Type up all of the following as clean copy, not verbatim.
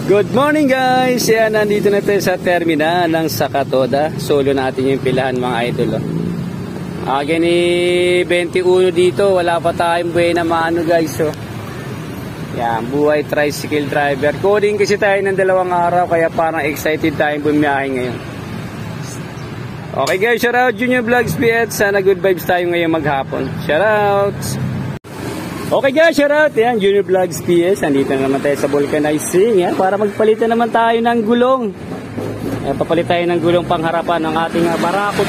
Good morning guys! Yan, nandito na tayo sa terminal ng Sakatoda. Solo natin yung pilahan mga idol. Again ni 21 dito. Wala pa tayong buhay na maano guys. Yan, buhay tricycle driver. Coding kasi tayo ng 2 araw. Kaya parang excited tayong bumiyahe ngayon. Okay guys, shoutout Junior Vlogs PH. Sana good vibes tayo ngayon maghapon. Shoutouts! Okay guys, shoutout. Yan, Junior Vlogs PS. Andito na naman tayo sa vulcanizing. Yan, para magpalitan naman tayo ng gulong. Yan, papalit tayo ng gulong pangharapan ng ating Barako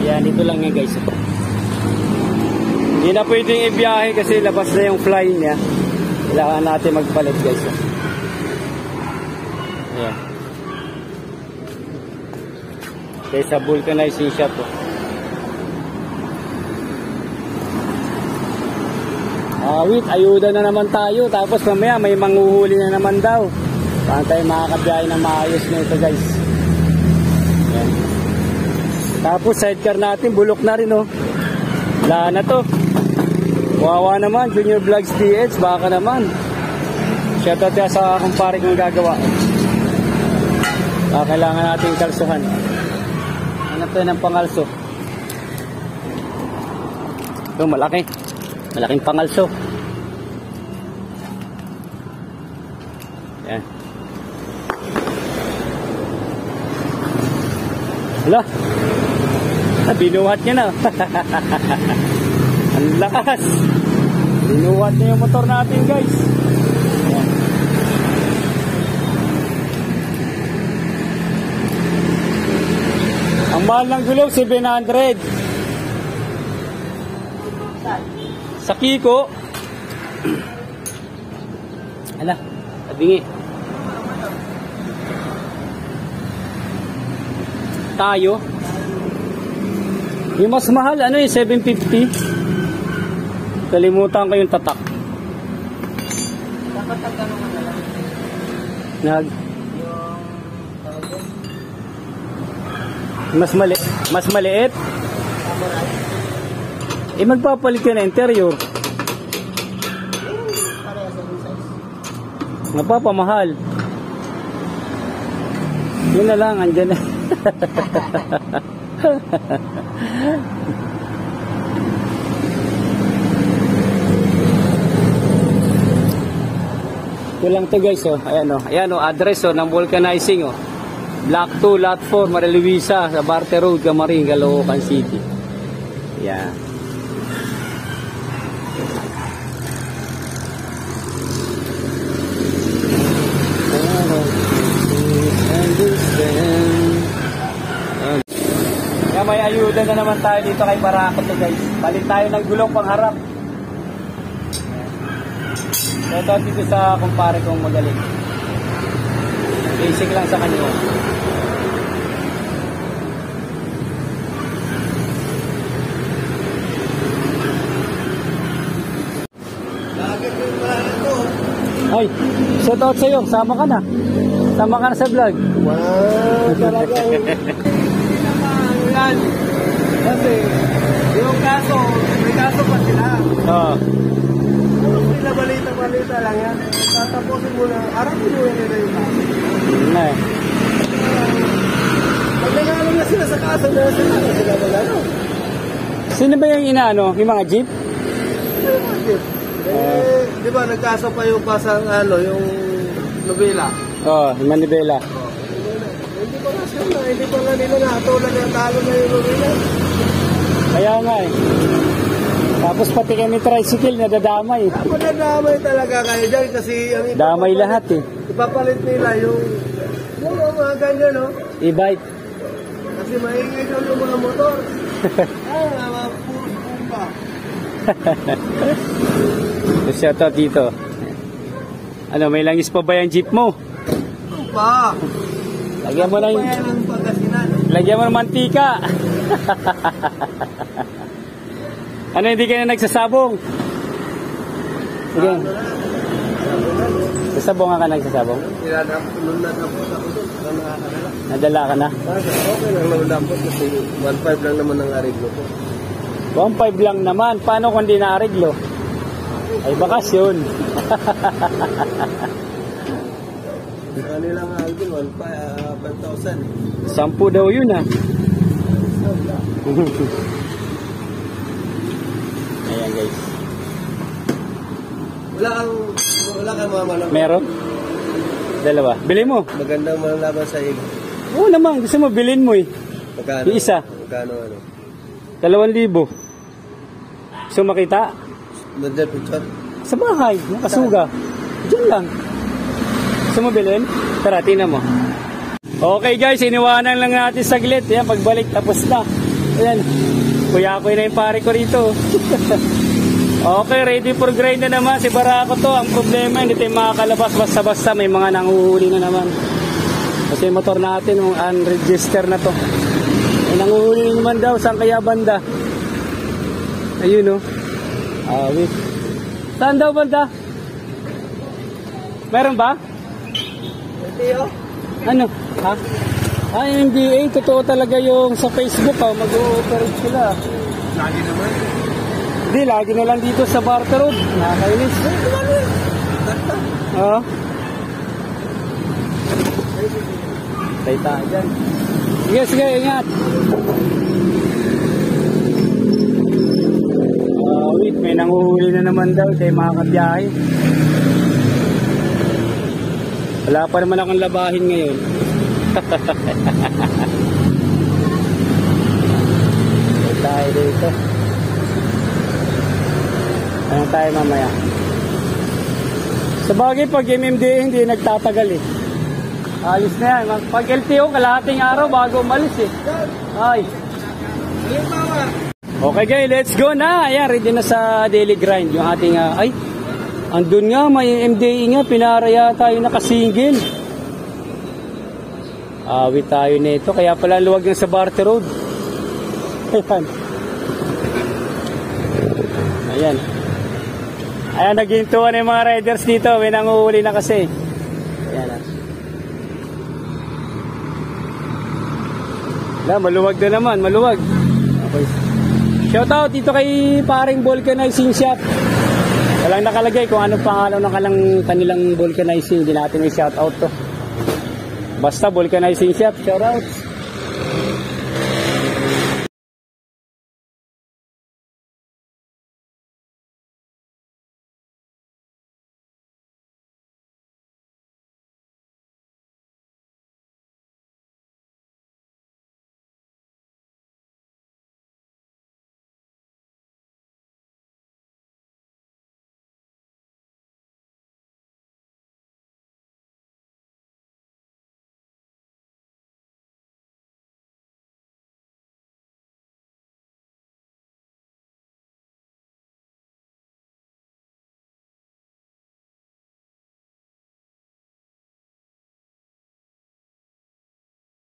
2. Yan, dito lang yan guys. Hindi na pwedeng ibiyahe kasi labas na yung fly niya. Kailangan natin magpalit guys. Yan. Tayo sa vulcanizing shop. Wait, ayuda na naman tayo. Tapos mamaya may manghuhuli na naman daw. Paano tayo makakabiyahe ng maayos na ito guys. Yan. Tapos sidecar natin, bulok na rin Wala na to. Wawa naman, Junior Vlogs PH. Baka naman. Shoutout ya sa kumpare kong gagawa. Kailangan natin kalsuhan. Hanap tayo ng pangalso. Ito malaki. Malaking pangalso. Yan. Hala. Binuhat niya na. Ang lakas. Binuhat niya yung motor natin guys. Yan. Ang mahal ng gulong 700. Sa Kiko. Hala, tabingi. Tayo. Yung mas mahal, 750. Kalimutan ko yung tatak. Mas maliit. Magpapalit ka na interior. Napapamahal. Yun na lang, andyan na. Ito lang to guys Ayan address ng vulcanizing Block 2, Lot 4, Maria Luisa, sa Barte Road, Camarin, Caloocan City. Ayan. May ayuda na naman tayo dito kay Barako to guys. Palit tayo ng gulong pangharap. Ito dito sa kumpare kong magaling. Basic lang sa kanila. Ay, shout out sa'yo. Sama ka na. Sama ka na sa vlog. Wow, talaga. Yan. Kasi, yung kaso, may kaso pa sila. Oo. Sila balita lang yan. Tatapusin mo na, arapin mo nila yung kaso. Pag nangalo na sila sa kaso, sila magano. Sino ba yung inaano? Yung mga jeep? Yung mga jeep. Di ba, nagkaso pa yung pasang yung nobela. Oo, yung manibela. Hindi pa nga nila natulad na talo na yung nobela. Kaya nga Tapos pati kami tricycle nadadamay. Nadadamay talaga kayo dyan kasi damay lahat ipapalit nila yung mga ganyan e-bike. Kasi maingay daw yung mga motor. Mga pumpa. Shout out dito. May langis pa ba yung jeep mo? Pa. Lagyan mo ng mantika. Hindi ka na nagsasabong? Sige. Sasabong ka nagsasabong? Nadala ka na? Okay lang naman kasi 1.5 lang naman ang ariglo ko. 1.5 lang naman. Paano kung di na-ariglo? Ay bakasyon. Sa kanilang Alvin, 5,000. 10 daw yun ah. Ayan guys. Wala kang mga malaman. Meron? Dalawa. Bili mo. Magandang malalaban sa iyo. Oo naman. Gusto mo bilhin mo eh. Magkano? Yung isa. Magkano ano? 2,000. Gusto makita? Model picture? Sa bahay. Nakasuga. Diyan lang. Gusto mo bilhin? Tara, tingnan mo. Okay guys, iniwanan lang natin saglit. Yan, pagbalik tapos na. Ayan. Kuya ko na yung pare ko rito. Okay, ready for grind na naman. Si Barako to. Ang problema, hindi tayo makakalabas basta-basta. May mga nanguhuli na naman. Kasi yung motor natin, unregister na to. May nanguhuli naman daw. Saan kaya banda? Ayun o. Wait. Saan daw banda? Meron ba? Ano? Ha? Yung MDA, totoo talaga yung sa Facebook. Mag-ooperate sila. Lagi naman. Hindi, lagi na lang dito sa Barter Road. Nakakainis. Oo. Tay tayo dyan. Sige, sige, ingat. Wait, may nanguhuli na naman daw. Tayo makakabiyahe. Wala pa naman akong labahin ngayon. Tayo dito. Ano tayo mamaya? Sa bagay, pag MMDA hindi nagtatagal eh. Ayos na yan. Pag LTO, kalahating araw bago umalis eh. Ay. Okay guys, let's go na. Ayan, ready na sa daily grind. Yung ating, ay, andun nga, may MDA nga. Pinaraya tayo nakasingle. Awit tayo nito. Kaya pala luwag na sa Barter Road. Ayan. Ayan. Ayan, naghintuan yung mga riders dito. May nanguhuli na kasi. Ayan. Maluwag na naman, maluwag. Okay. Shoutout dito kay paring vulcanizing shop. Walang nakalagay kung anong pangalan ng kanilang vulcanizing. Hindi natin may shoutout to. Basta vulcanizing shop, shoutout.